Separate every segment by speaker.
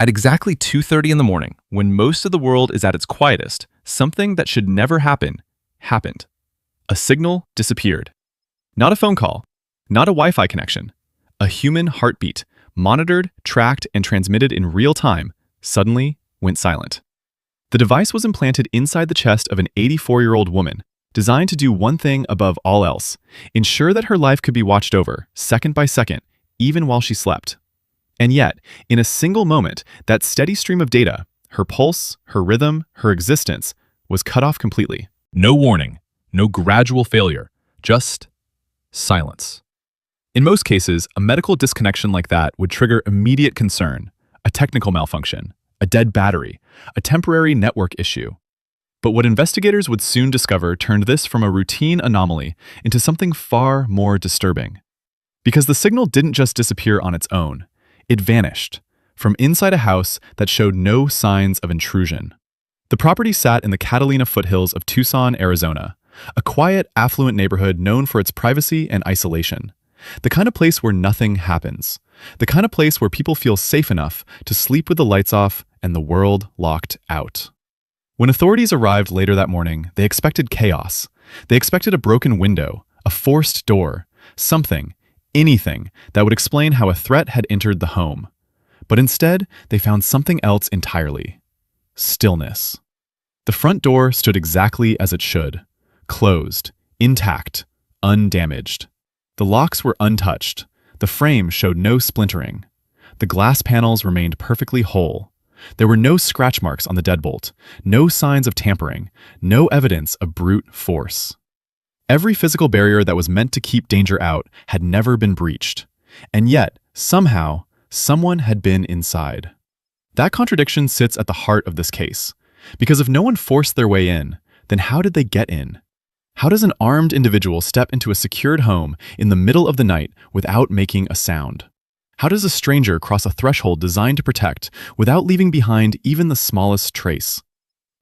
Speaker 1: At exactly 2:30 in the morning, when most of the world is at its quietest, something that should never happen happened. A signal disappeared. Not a phone call, not a Wi-Fi connection. A human heartbeat, monitored, tracked, and transmitted in real time, suddenly went silent. The device was implanted inside the chest of an 84-year-old woman, designed to do one thing above all else: ensure that her life could be watched over, second by second, even while she slept. And yet, in a single moment, that steady stream of data, her pulse, her rhythm, her existence, was cut off completely. No warning, no gradual failure, just silence. In most cases, a medical disconnection like that would trigger immediate concern: a technical malfunction, a dead battery, a temporary network issue. But what investigators would soon discover turned this from a routine anomaly into something far more disturbing. Because the signal didn't just disappear on its own, it vanished from inside a house that showed no signs of intrusion. The property sat in the Catalina foothills of Tucson, Arizona, a quiet, affluent neighborhood known for its privacy and isolation. The kind of place where nothing happens. The kind of place where people feel safe enough to sleep with the lights off and the world locked out. When authorities arrived later that morning, they expected chaos. They expected a broken window, a forced door, something, anything that would explain how a threat had entered the home. But instead, they found something else entirely: stillness. The front door stood exactly as it should, closed, intact, undamaged. The locks were untouched. The frame showed no splintering. The glass panels remained perfectly whole. There were no scratch marks on the deadbolt, no signs of tampering, no evidence of brute force. Every physical barrier that was meant to keep danger out had never been breached. And yet, somehow, someone had been inside. That contradiction sits at the heart of this case. Because if no one forced their way in, then how did they get in? How does an armed individual step into a secured home in the middle of the night without making a sound? How does a stranger cross a threshold designed to protect without leaving behind even the smallest trace?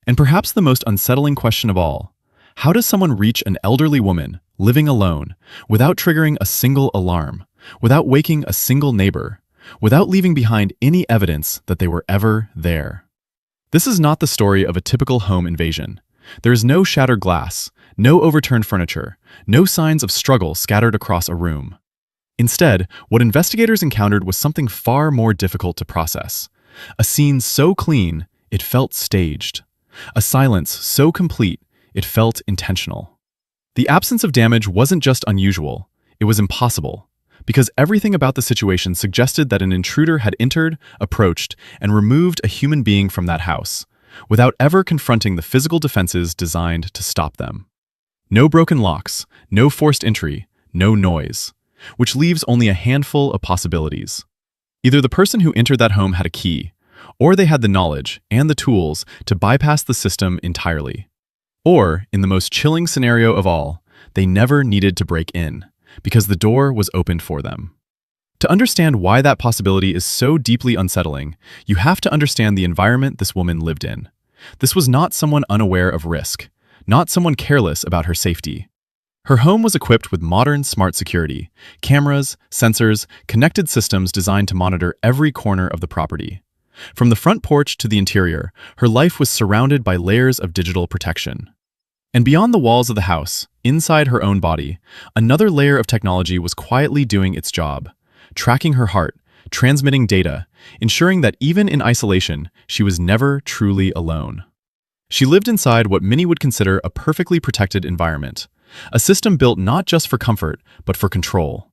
Speaker 1: And perhaps the most unsettling question of all, how does someone reach an elderly woman living alone without triggering a single alarm, without waking a single neighbor, without leaving behind any evidence that they were ever there? This is not the story of a typical home invasion. There is no shattered glass, no overturned furniture, no signs of struggle scattered across a room. Instead, what investigators encountered was something far more difficult to process. A scene so clean, it felt staged. A silence so complete, it felt intentional. The absence of damage wasn't just unusual, it was impossible, because everything about the situation suggested that an intruder had entered, approached, and removed a human being from that house, without ever confronting the physical defenses designed to stop them. No broken locks, no forced entry, no noise, which leaves only a handful of possibilities. Either the person who entered that home had a key, or they had the knowledge and the tools to bypass the system entirely. Or, in the most chilling scenario of all, they never needed to break in, because the door was opened for them. To understand why that possibility is so deeply unsettling, you have to understand the environment this woman lived in. This was not someone unaware of risk, not someone careless about her safety. Her home was equipped with modern smart security, cameras, sensors, connected systems designed to monitor every corner of the property. From the front porch to the interior, her life was surrounded by layers of digital protection. And beyond the walls of the house, inside her own body, another layer of technology was quietly doing its job, tracking her heart, transmitting data, ensuring that even in isolation, she was never truly alone. She lived inside what many would consider a perfectly protected environment, a system built not just for comfort, but for control.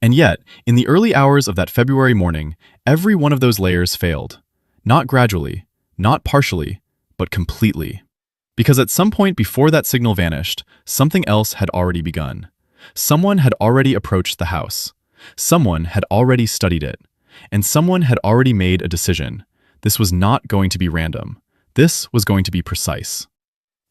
Speaker 1: And yet, in the early hours of that February morning, every one of those layers failed. Not gradually, not partially, but completely. Because at some point before that signal vanished, something else had already begun. Someone had already approached the house. Someone had already studied it. And someone had already made a decision. This was not going to be random. This was going to be precise.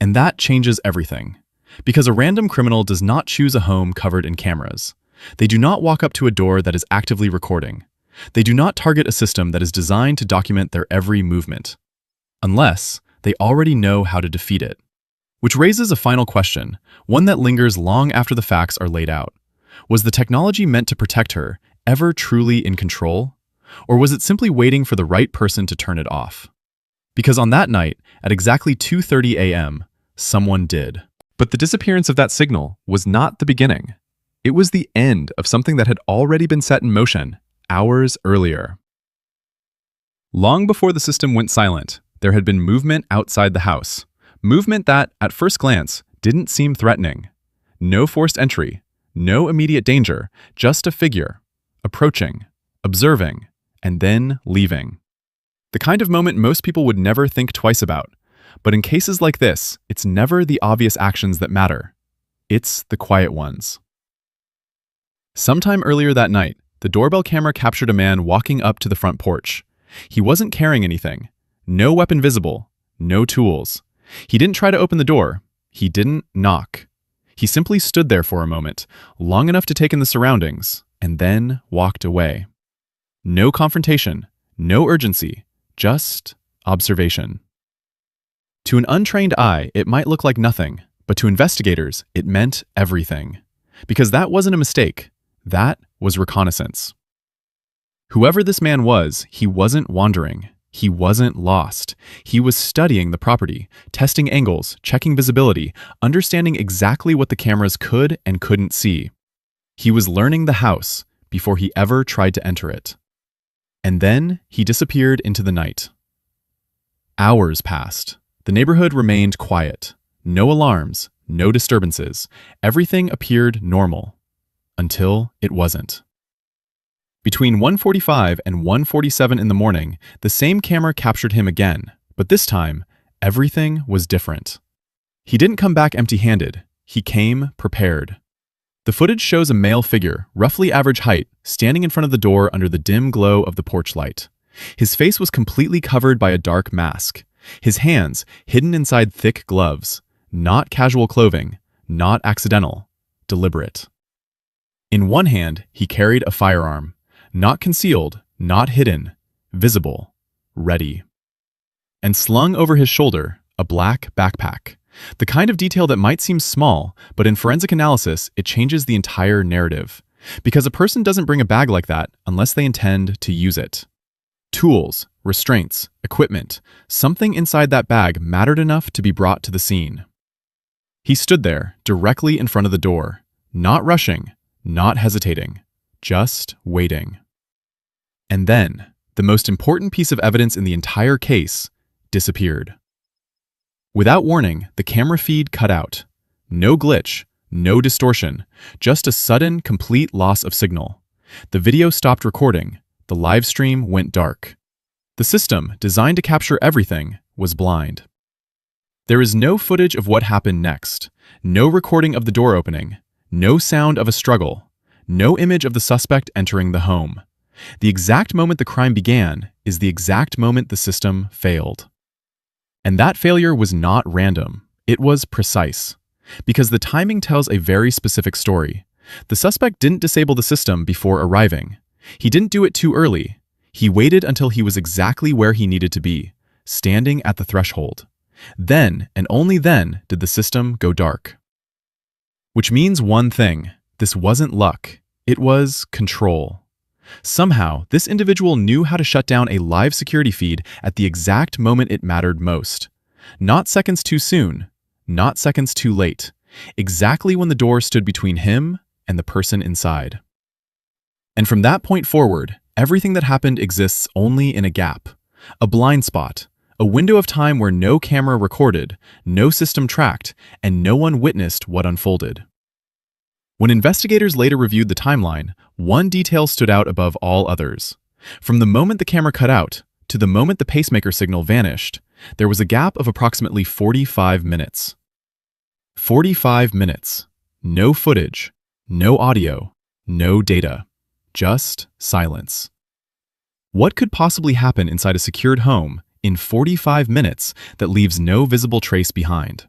Speaker 1: And that changes everything. Because a random criminal does not choose a home covered in cameras. They do not walk up to a door that is actively recording. They do not target a system that is designed to document their every movement. Unless they already know how to defeat it. Which raises a final question, one that lingers long after the facts are laid out. Was the technology meant to protect her ever truly in control? Or was it simply waiting for the right person to turn it off? Because on that night, at exactly 2:30 a.m., someone did. But the disappearance of that signal was not the beginning. It was the end of something that had already been set in motion hours earlier. Long before the system went silent, there had been movement outside the house. Movement that, at first glance, didn't seem threatening. No forced entry, no immediate danger, just a figure, approaching, observing, and then leaving. The kind of moment most people would never think twice about. But in cases like this, it's never the obvious actions that matter. It's the quiet ones. Sometime earlier that night, the doorbell camera captured a man walking up to the front porch. He wasn't carrying anything. No weapon visible. No tools. He didn't try to open the door. He didn't knock. He simply stood there for a moment, long enough to take in the surroundings, and then walked away. No confrontation. No urgency. Just observation. To an untrained eye, it might look like nothing, but to investigators, it meant everything. Because that wasn't a mistake. That was reconnaissance. Whoever this man was, he wasn't wandering. He wasn't lost. He was studying the property, testing angles, checking visibility, understanding exactly what the cameras could and couldn't see. He was learning the house before he ever tried to enter it. And then he disappeared into the night. Hours passed. The neighborhood remained quiet. No alarms, no disturbances. Everything appeared normal. Until it wasn't. Between 1:45 and 1:47 in the morning, the same camera captured him again, but this time, everything was different. He didn't come back empty-handed. He came prepared. The footage shows a male figure, roughly average height, standing in front of the door under the dim glow of the porch light. His face was completely covered by a dark mask. His hands hidden inside thick gloves. Not casual clothing, not accidental, deliberate. In one hand, he carried a firearm. Not concealed, not hidden, visible, ready. And slung over his shoulder, a black backpack. The kind of detail that might seem small, but in forensic analysis, it changes the entire narrative. Because a person doesn't bring a bag like that unless they intend to use it. Tools, restraints, equipment, something inside that bag mattered enough to be brought to the scene. He stood there, directly in front of the door, not rushing, not hesitating, just waiting. And then, the most important piece of evidence in the entire case disappeared. Without warning, the camera feed cut out. No glitch, no distortion, just a sudden, complete loss of signal. The video stopped recording. The live stream went dark. The system, designed to capture everything, was blind. There is no footage of what happened next, no recording of the door opening, no sound of a struggle, no image of the suspect entering the home. The exact moment the crime began is the exact moment the system failed. And that failure was not random, it was precise. Because the timing tells a very specific story. The suspect didn't disable the system before arriving. He didn't do it too early. He waited until he was exactly where he needed to be, standing at the threshold. Then, and only then, did the system go dark. Which means one thing, this wasn't luck, it was control. Somehow, this individual knew how to shut down a live security feed at the exact moment it mattered most. Not seconds too soon, not seconds too late, exactly when the door stood between him and the person inside. And from that point forward, everything that happened exists only in a gap, a blind spot, a window of time where no camera recorded, no system tracked, and no one witnessed what unfolded. When investigators later reviewed the timeline, one detail stood out above all others. From the moment the camera cut out to the moment the pacemaker signal vanished, there was a gap of approximately 45 minutes. 45 minutes. No footage, no audio, no data, just silence. What could possibly happen inside a secured home in 45 minutes that leaves no visible trace behind?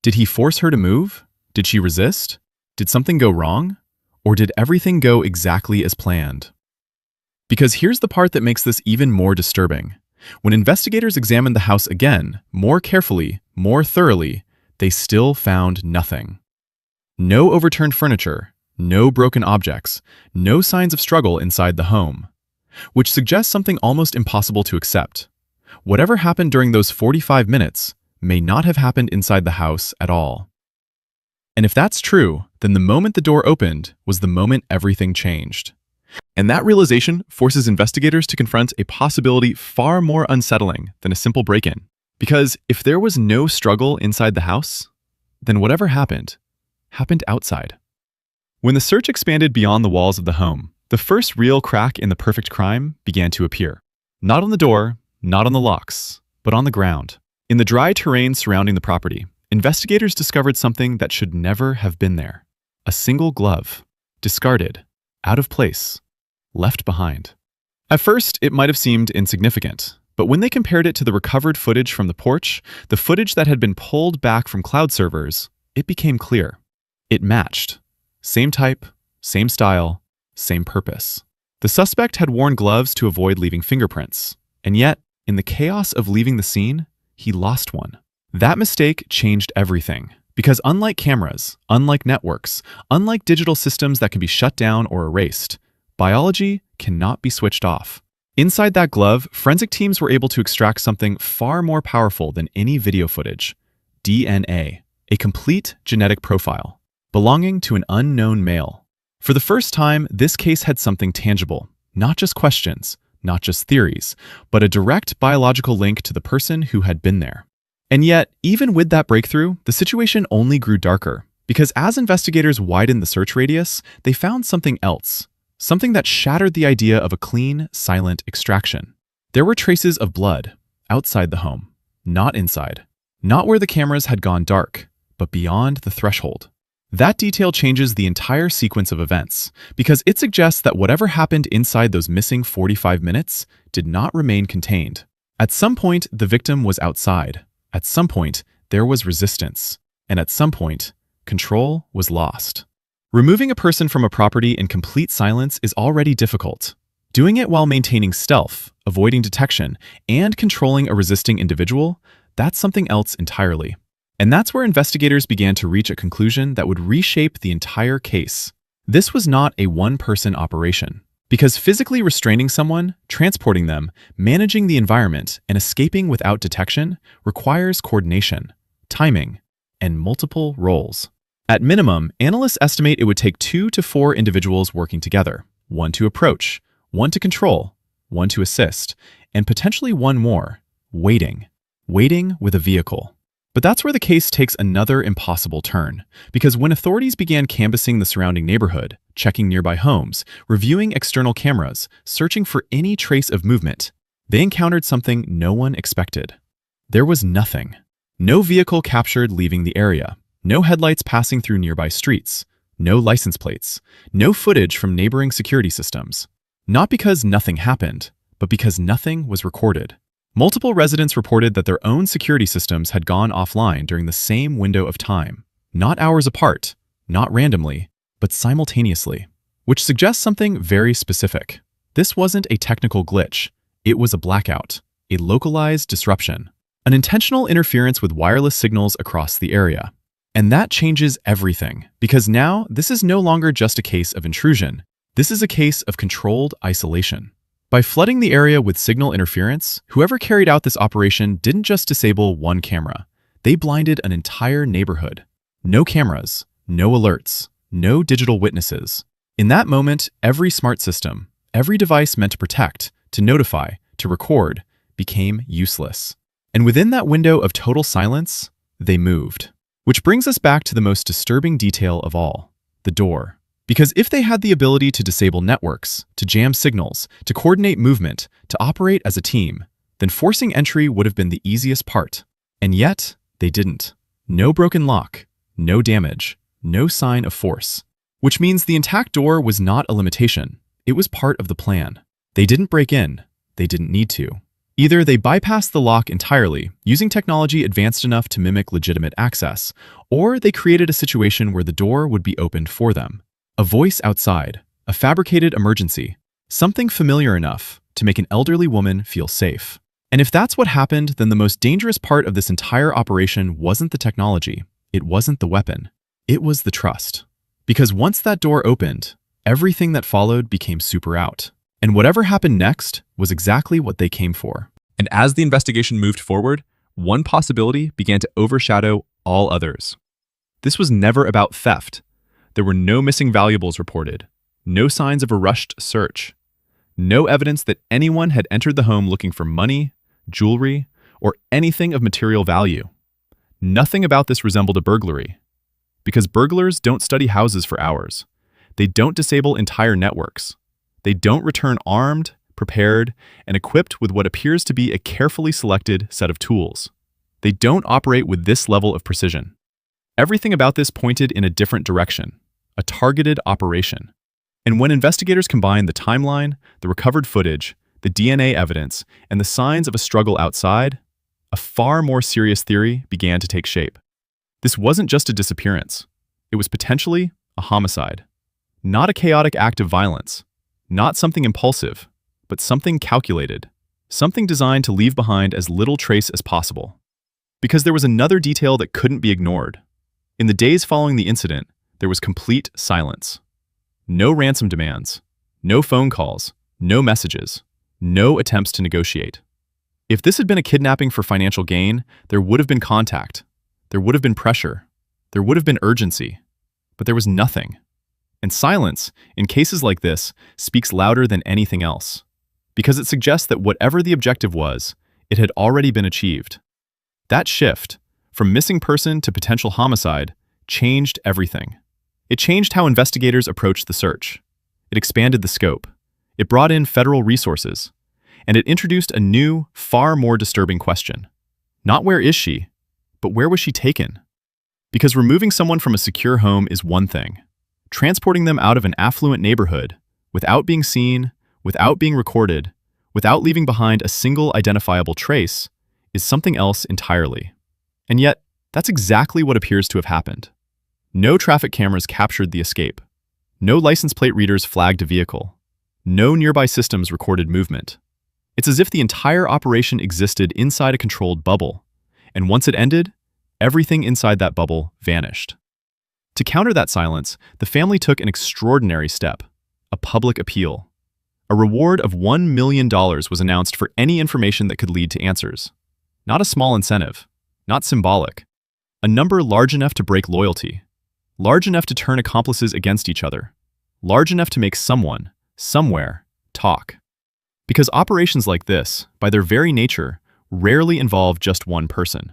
Speaker 1: Did he force her to move? Did she resist? Did something go wrong? Or did everything go exactly as planned? Because here's the part that makes this even more disturbing. When investigators examined the house again, more carefully, more thoroughly, they still found nothing. No overturned furniture, no broken objects, no signs of struggle inside the home. which suggests something almost impossible to accept. Whatever happened during those 45 minutes may not have happened inside the house at all. And if that's true, then the moment the door opened was the moment everything changed. And that realization forces investigators to confront a possibility far more unsettling than a simple break-in. Because if there was no struggle inside the house, then whatever happened outside. When the search expanded beyond the walls of the home, the first real crack in the perfect crime began to appear. Not on the door, not on the locks, but on the ground. In the dry terrain surrounding the property, investigators discovered something that should never have been there. A single glove, discarded, out of place, left behind. At first, it might have seemed insignificant, but when they compared it to the recovered footage from the porch, the footage that had been pulled back from cloud servers, it became clear. It matched. Same type, same style, same purpose. The suspect had worn gloves to avoid leaving fingerprints, and yet, in the chaos of leaving the scene, he lost one. That mistake changed everything, because unlike cameras, unlike networks, unlike digital systems that can be shut down or erased, biology cannot be switched off. Inside that glove, forensic teams were able to extract something far more powerful than any video footage: DNA, a complete genetic profile, belonging to an unknown male. For the first time, this case had something tangible, not just questions, not just theories, but a direct biological link to the person who had been there. And yet, even with that breakthrough, the situation only grew darker, because as investigators widened the search radius, they found something else, something that shattered the idea of a clean, silent extraction. There were traces of blood outside the home, not inside, not where the cameras had gone dark, but beyond the threshold. That detail changes the entire sequence of events, because it suggests that whatever happened inside those missing 45 minutes did not remain contained. At some point, the victim was outside. At some point, there was resistance. And at some point, control was lost. Removing a person from a property in complete silence is already difficult. Doing it while maintaining stealth, avoiding detection, and controlling a resisting individual, that's something else entirely. And that's where investigators began to reach a conclusion that would reshape the entire case. This was not a one-person operation, because physically restraining someone, transporting them, managing the environment, and escaping without detection requires coordination, timing, and multiple roles. At minimum, analysts estimate it would take 2 to 4 individuals working together, one to approach, one to control, one to assist, and potentially one more, waiting with a vehicle. But that's where the case takes another impossible turn, because when authorities began canvassing the surrounding neighborhood, checking nearby homes, reviewing external cameras, searching for any trace of movement, they encountered something no one expected. There was nothing. No vehicle captured leaving the area, no headlights passing through nearby streets, no license plates, no footage from neighboring security systems. Not because nothing happened, but because nothing was recorded. Multiple residents reported that their own security systems had gone offline during the same window of time, not hours apart, not randomly, but simultaneously, which suggests something very specific. This wasn't a technical glitch. It was a blackout, a localized disruption, an intentional interference with wireless signals across the area. And that changes everything, because now this is no longer just a case of intrusion. This is a case of controlled isolation. By flooding the area with signal interference, whoever carried out this operation didn't just disable one camera. They blinded an entire neighborhood. No cameras, no alerts, no digital witnesses. In that moment, every smart system, every device meant to protect, to notify, to record, became useless. And within that window of total silence, they moved. Which brings us back to the most disturbing detail of all, the door. Because if they had the ability to disable networks, to jam signals, to coordinate movement, to operate as a team, then forcing entry would have been the easiest part. And yet, they didn't. No broken lock, no damage, no sign of force. Which means the intact door was not a limitation. It was part of the plan. They didn't break in. They didn't need to. Either they bypassed the lock entirely, using technology advanced enough to mimic legitimate access, or they created a situation where the door would be opened for them. A voice outside, a fabricated emergency, something familiar enough to make an elderly woman feel safe. And if that's what happened, then the most dangerous part of this entire operation wasn't the technology, it wasn't the weapon, it was the trust. Because once that door opened, everything that followed became super out. And whatever happened next was exactly what they came for. And as the investigation moved forward, one possibility began to overshadow all others. This was never about theft. There were no missing valuables reported, no signs of a rushed search, no evidence that anyone had entered the home looking for money, jewelry, or anything of material value. Nothing about this resembled a burglary. Because burglars don't study houses for hours. They don't disable entire networks. They don't return armed, prepared, and equipped with what appears to be a carefully selected set of tools. They don't operate with this level of precision. Everything about this pointed in a different direction, a targeted operation. And when investigators combined the timeline, the recovered footage, the DNA evidence, and the signs of a struggle outside, a far more serious theory began to take shape. This wasn't just a disappearance. It was potentially a homicide. Not a chaotic act of violence, not something impulsive, but something calculated, something designed to leave behind as little trace as possible. Because there was another detail that couldn't be ignored. In the days following the incident, there was complete silence. No ransom demands, no phone calls, no messages, no attempts to negotiate. If this had been a kidnapping for financial gain, there would have been contact, there would have been pressure, there would have been urgency, but there was nothing. And silence, in cases like this, speaks louder than anything else, because it suggests that whatever the objective was, it had already been achieved. That shift, from missing person to potential homicide, changed everything. It changed how investigators approached the search. It expanded the scope. It brought in federal resources. And it introduced a new, far more disturbing question. Not where is she, but where was she taken? Because removing someone from a secure home is one thing. Transporting them out of an affluent neighborhood, without being seen, without being recorded, without leaving behind a single identifiable trace, is something else entirely. And yet, that's exactly what appears to have happened. No traffic cameras captured the escape. No license plate readers flagged a vehicle. No nearby systems recorded movement. It's as if the entire operation existed inside a controlled bubble, and once it ended, everything inside that bubble vanished. To counter that silence, the family took an extraordinary step, a public appeal. A reward of $1 million was announced for any information that could lead to answers. Not a small incentive, not symbolic. A number large enough to break loyalty, large enough to turn accomplices against each other, large enough to make someone, somewhere, talk. Because operations like this, by their very nature, rarely involve just one person.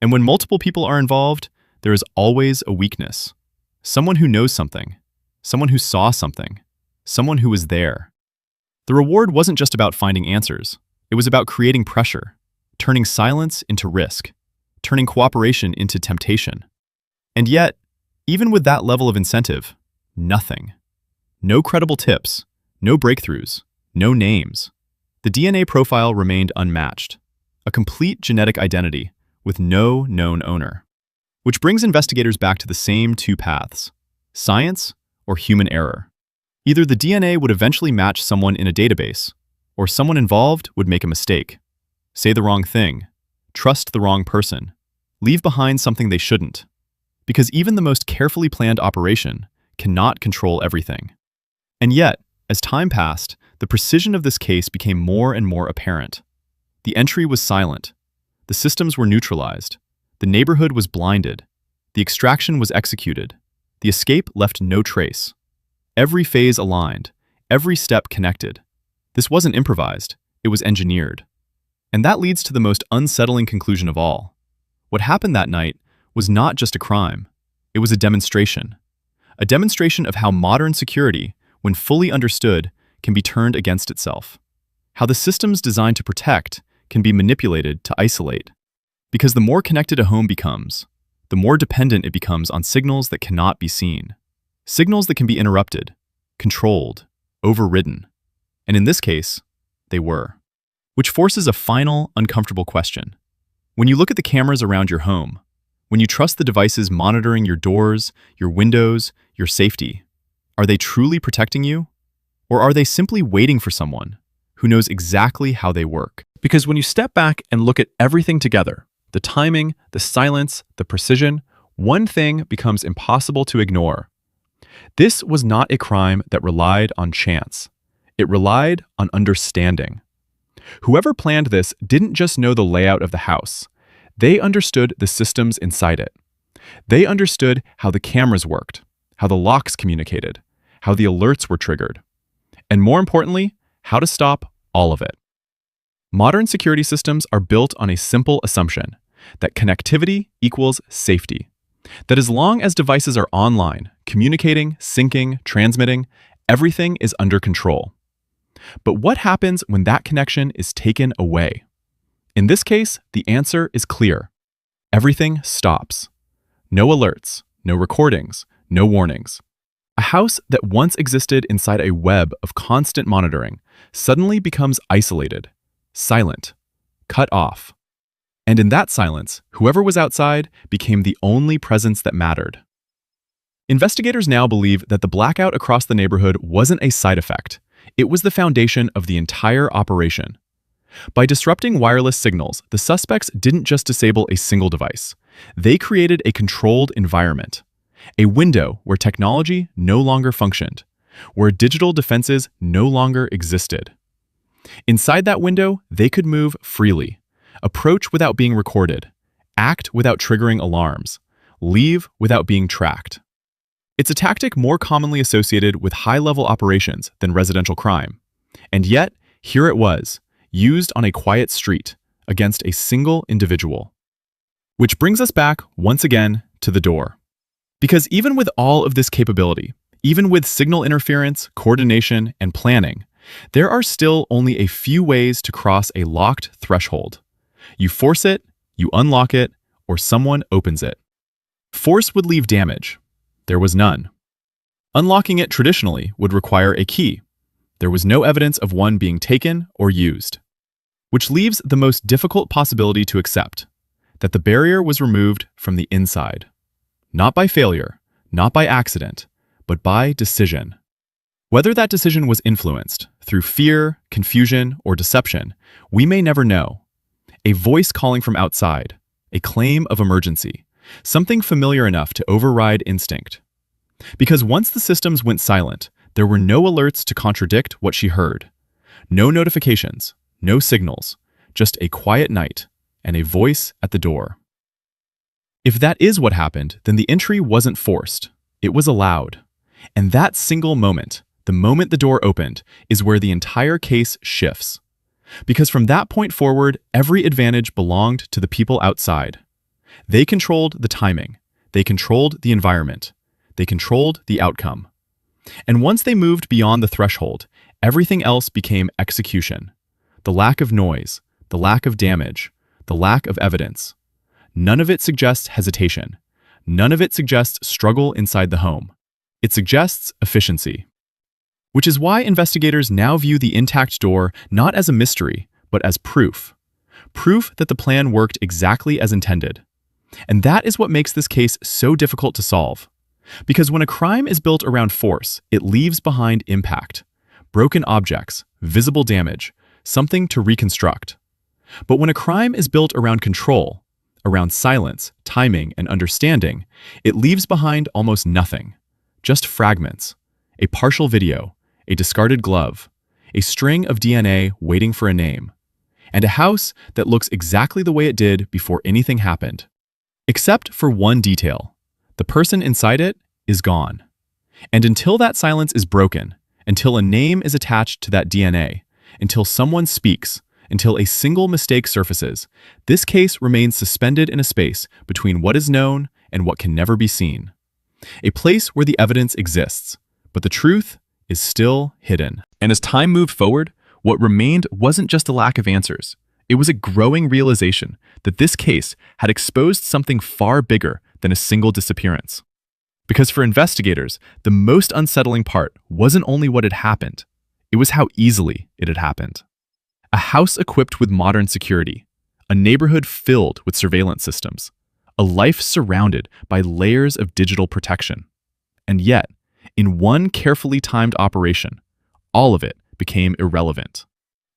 Speaker 1: And when multiple people are involved, there is always a weakness. Someone who knows something, someone who saw something, someone who was there. The reward wasn't just about finding answers. It was about creating pressure, turning silence into risk, turning cooperation into temptation. And yet, even with that level of incentive, nothing. No credible tips, no breakthroughs, no names. The DNA profile remained unmatched, a complete genetic identity with no known owner. Which brings investigators back to the same two paths: science or human error. Either the DNA would eventually match someone in a database, or someone involved would make a mistake, say the wrong thing, trust the wrong person, leave behind something they shouldn't. Because even the most carefully planned operation cannot control everything. And yet, as time passed, the precision of this case became more and more apparent. The entry was silent. The systems were neutralized. The neighborhood was blinded. The extraction was executed. The escape left no trace. Every phase aligned. Every step connected. This wasn't improvised. It was engineered. And that leads to the most unsettling conclusion of all. What happened that night was not just a crime. It was a demonstration. A demonstration of how modern security, when fully understood, can be turned against itself. How the systems designed to protect can be manipulated to isolate. Because the more connected a home becomes, the more dependent it becomes on signals that cannot be seen. Signals that can be interrupted, controlled, overridden. And in this case, they were. Which forces a final, uncomfortable question. When you look at the cameras around your home, when you trust the devices monitoring your doors, your windows, your safety, are they truly protecting you? Or are they simply waiting for someone who knows exactly how they work? Because when you step back and look at everything together, the timing, the silence, the precision, one thing becomes impossible to ignore. This was not a crime that relied on chance. It relied on understanding. Whoever planned this didn't just know the layout of the house. They understood the systems inside it. They understood how the cameras worked, how the locks communicated, how the alerts were triggered, and more importantly, how to stop all of it. Modern security systems are built on a simple assumption that connectivity equals safety. That as long as devices are online, communicating, syncing, transmitting, everything is under control. But what happens when that connection is taken away? In this case, the answer is clear. Everything stops. No alerts, no recordings, no warnings. A house that once existed inside a web of constant monitoring suddenly becomes isolated, silent, cut off. And in that silence, whoever was outside became the only presence that mattered. Investigators now believe that the blackout across the neighborhood wasn't a side effect. It was the foundation of the entire operation. By disrupting wireless signals, the suspects didn't just disable a single device. They created a controlled environment, a window where technology no longer functioned, where digital defenses no longer existed. Inside that window, they could move freely, approach without being recorded, act without triggering alarms, leave without being tracked. It's a tactic more commonly associated with high-level operations than residential crime. And yet, here it was, used on a quiet street against a single individual. Which brings us back, once again, to the door. Because even with all of this capability, even with signal interference, coordination, and planning, there are still only a few ways to cross a locked threshold. You force it, you unlock it, or someone opens it. Force would leave damage. There was none. Unlocking it traditionally would require a key. There was no evidence of one being taken or used. Which leaves the most difficult possibility to accept, that the barrier was removed from the inside. Not by failure, not by accident, but by decision. Whether that decision was influenced through fear, confusion, or deception, we may never know. A voice calling from outside, a claim of emergency, something familiar enough to override instinct. Because once the systems went silent, there were no alerts to contradict what she heard. No notifications, no signals, just a quiet night and a voice at the door. If that is what happened, then the entry wasn't forced. It was allowed. And that single moment, the moment the door opened, is where the entire case shifts. Because from that point forward, every advantage belonged to the people outside. They controlled the timing. They controlled the environment. They controlled the outcome. And once they moved beyond the threshold, everything else became execution. The lack of noise, the lack of damage, the lack of evidence. None of it suggests hesitation. None of it suggests struggle inside the home. It suggests efficiency. Which is why investigators now view the intact door not as a mystery, but as proof. Proof that the plan worked exactly as intended. And that is what makes this case so difficult to solve. Because when a crime is built around force, it leaves behind impact, broken objects, visible damage, something to reconstruct. But when a crime is built around control, around silence, timing, and understanding, it leaves behind almost nothing. Just fragments, a partial video, a discarded glove, a string of DNA waiting for a name, and a house that looks exactly the way it did before anything happened. Except for one detail. The person inside it is gone. And until that silence is broken, until a name is attached to that DNA, until someone speaks, until a single mistake surfaces, this case remains suspended in a space between what is known and what can never be seen. A place where the evidence exists, but the truth is still hidden. And as time moved forward, what remained wasn't just a lack of answers. It was a growing realization that this case had exposed something far bigger than a single disappearance. Because for investigators, the most unsettling part wasn't only what had happened, it was how easily it had happened. A house equipped with modern security, a neighborhood filled with surveillance systems, a life surrounded by layers of digital protection. And yet, in one carefully timed operation, all of it became irrelevant.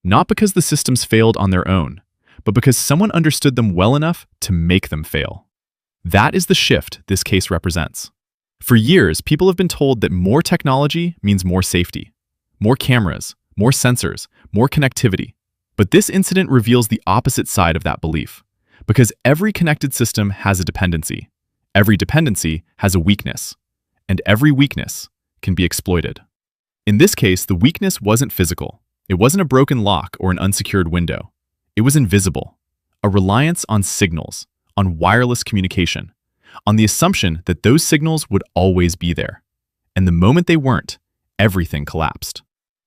Speaker 1: Not because the systems failed on their own, but because someone understood them well enough to make them fail. That is the shift this case represents. For years, people have been told that more technology means more safety. More cameras, more sensors, more connectivity. But this incident reveals the opposite side of that belief, because every connected system has a dependency. Every dependency has a weakness, and every weakness can be exploited. In this case, the weakness wasn't physical. It wasn't a broken lock or an unsecured window. It was invisible, a reliance on signals, on wireless communication, on the assumption that those signals would always be there. And the moment they weren't, everything collapsed.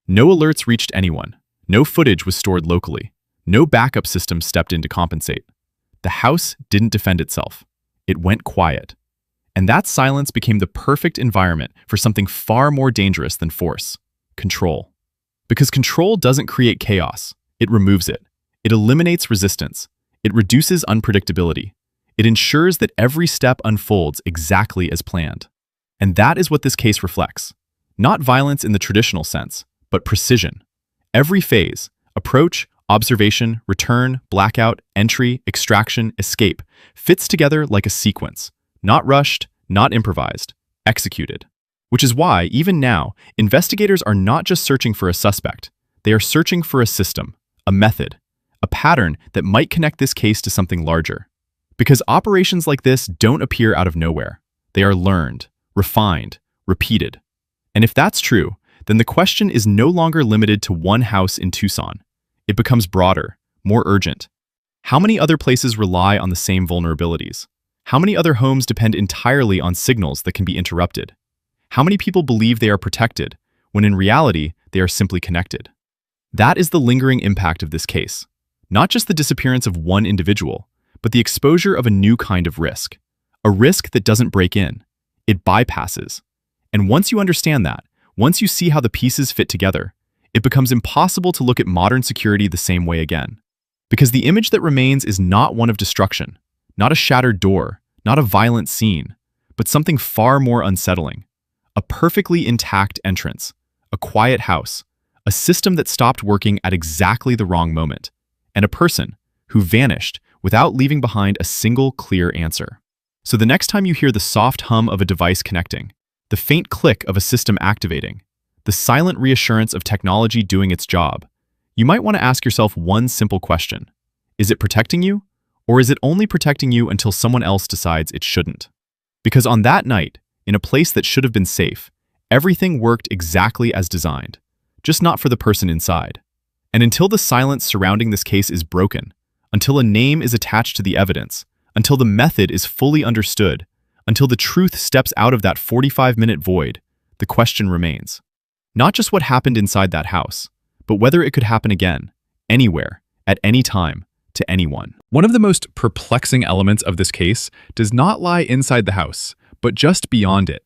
Speaker 1: No alerts reached anyone. No footage was stored locally. No backup system stepped in to compensate. The house didn't defend itself. It went quiet. And that silence became the perfect environment for something far more dangerous than force: control. Because control doesn't create chaos. It removes it. It eliminates resistance. It reduces unpredictability. It ensures that every step unfolds exactly as planned. And that is what this case reflects. Not violence in the traditional sense, but precision. Every phase, approach, observation, return, blackout, entry, extraction, escape, fits together like a sequence. Not rushed, not improvised, executed. Which is why, even now, investigators are not just searching for a suspect. They are searching for a system, a method, a pattern that might connect this case to something larger. Because operations like this don't appear out of nowhere. They are learned, refined, repeated. And if that's true, then the question is no longer limited to one house in Tucson. It becomes broader, more urgent. How many other places rely on the same vulnerabilities? How many other homes depend entirely on signals that can be interrupted? How many people believe they are protected, when in reality, they are simply connected? That is the lingering impact of this case. Not just the disappearance of one individual, but the exposure of a new kind of risk. A risk that doesn't break in. It bypasses. And once you understand that, once you see how the pieces fit together, it becomes impossible to look at modern security the same way again. Because the image that remains is not one of destruction, not a shattered door, not a violent scene, but something far more unsettling. A perfectly intact entrance, a quiet house, a system that stopped working at exactly the wrong moment, and a person who vanished without leaving behind a single clear answer. So the next time you hear the soft hum of a device connecting, the faint click of a system activating, the silent reassurance of technology doing its job, you might want to ask yourself one simple question. Is it protecting you? Or is it only protecting you until someone else decides it shouldn't? Because on that night, in a place that should have been safe, everything worked exactly as designed, just not for the person inside. And until the silence surrounding this case is broken, until a name is attached to the evidence, until the method is fully understood, until the truth steps out of that 45-minute void, the question remains. Not just what happened inside that house, but whether it could happen again, anywhere, at any time, to anyone. One of the most perplexing elements of this case does not lie inside the house, but just beyond it.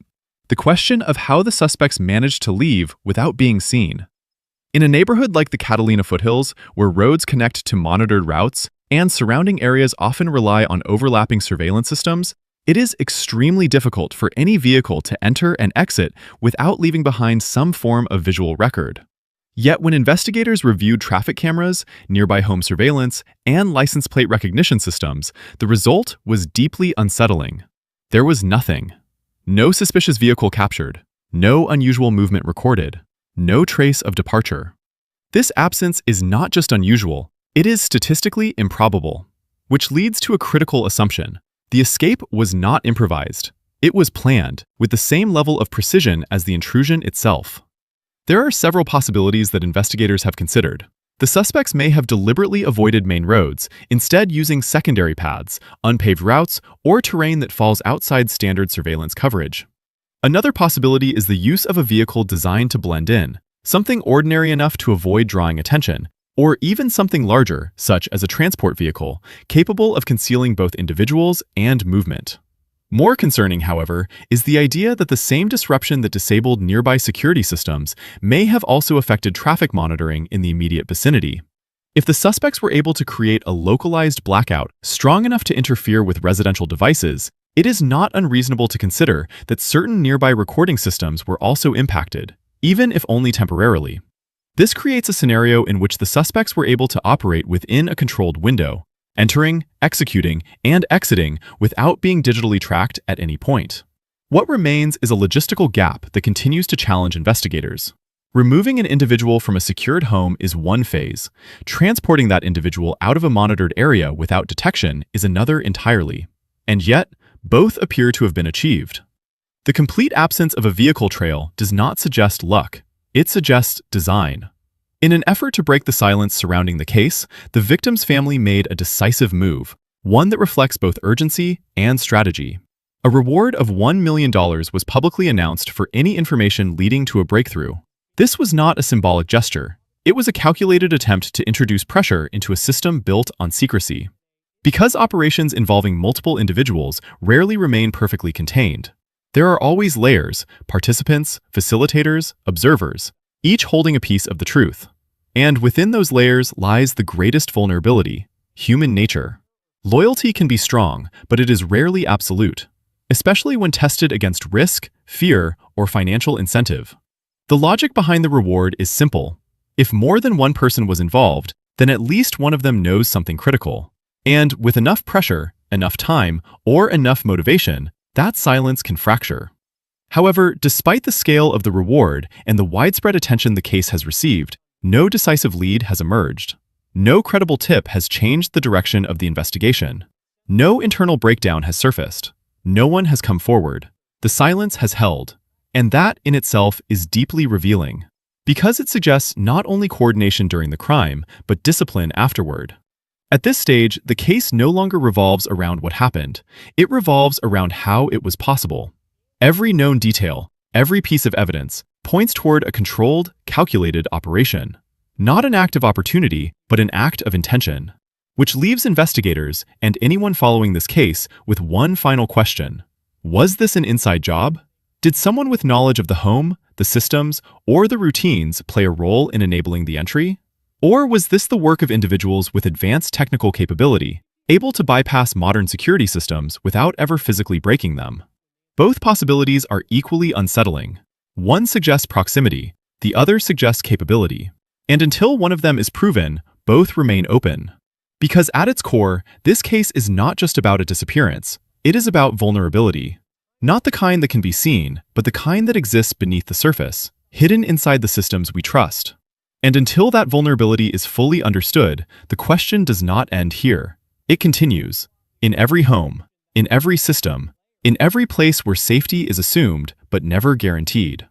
Speaker 1: The question of how the suspects managed to leave without being seen. In a neighborhood like the Catalina foothills, where roads connect to monitored routes and surrounding areas often rely on overlapping surveillance systems, it is extremely difficult for any vehicle to enter and exit without leaving behind some form of visual record. Yet when investigators reviewed traffic cameras, nearby home surveillance, and license plate recognition systems, the result was deeply unsettling. There was nothing. No suspicious vehicle captured, no unusual movement recorded, no trace of departure. This absence is not just unusual, it is statistically improbable, which leads to a critical assumption. The escape was not improvised. It was planned, with the same level of precision as the intrusion itself. There are several possibilities that investigators have considered. The suspects may have deliberately avoided main roads, instead using secondary paths, unpaved routes, or terrain that falls outside standard surveillance coverage. Another possibility is the use of a vehicle designed to blend in, something ordinary enough to avoid drawing attention, or even something larger, such as a transport vehicle, capable of concealing both individuals and movement. More concerning, however, is the idea that the same disruption that disabled nearby security systems may have also affected traffic monitoring in the immediate vicinity. If the suspects were able to create a localized blackout strong enough to interfere with residential devices, it is not unreasonable to consider that certain nearby recording systems were also impacted, even if only temporarily. This creates a scenario in which the suspects were able to operate within a controlled window, entering, executing, and exiting without being digitally tracked at any point. What remains is a logistical gap that continues to challenge investigators. Removing an individual from a secured home is one phase. Transporting that individual out of a monitored area without detection is another entirely. And yet, both appear to have been achieved. The complete absence of a vehicle trail does not suggest luck. It suggests design. In an effort to break the silence surrounding the case, the victim's family made a decisive move, one that reflects both urgency and strategy. A reward of $1 million was publicly announced for any information leading to a breakthrough. This was not a symbolic gesture. It was a calculated attempt to introduce pressure into a system built on secrecy. Because operations involving multiple individuals rarely remain perfectly contained, there are always layers, participants, facilitators, observers, each holding a piece of the truth. And within those layers lies the greatest vulnerability: human nature. Loyalty can be strong, but it is rarely absolute, especially when tested against risk, fear, or financial incentive. The logic behind the reward is simple. If more than one person was involved, then at least one of them knows something critical. And with enough pressure, enough time, or enough motivation, that silence can fracture. However, despite the scale of the reward and the widespread attention the case has received, no decisive lead has emerged. No credible tip has changed the direction of the investigation. No internal breakdown has surfaced. No one has come forward. The silence has held. And that, in itself, is deeply revealing, because it suggests not only coordination during the crime, but discipline afterward. At this stage, the case no longer revolves around what happened. It revolves around how it was possible. Every known detail, every piece of evidence, points toward a controlled, calculated operation. Not an act of opportunity, but an act of intention. Which leaves investigators, and anyone following this case, with one final question. Was this an inside job? Did someone with knowledge of the home, the systems, or the routines play a role in enabling the entry? Or was this the work of individuals with advanced technical capability, able to bypass modern security systems without ever physically breaking them? Both possibilities are equally unsettling. One suggests proximity, the other suggests capability. And until one of them is proven, both remain open. Because at its core, this case is not just about a disappearance, it is about vulnerability. Not the kind that can be seen, but the kind that exists beneath the surface, hidden inside the systems we trust. And until that vulnerability is fully understood, the question does not end here. It continues. In every home, in every system, in every place where safety is assumed but never guaranteed.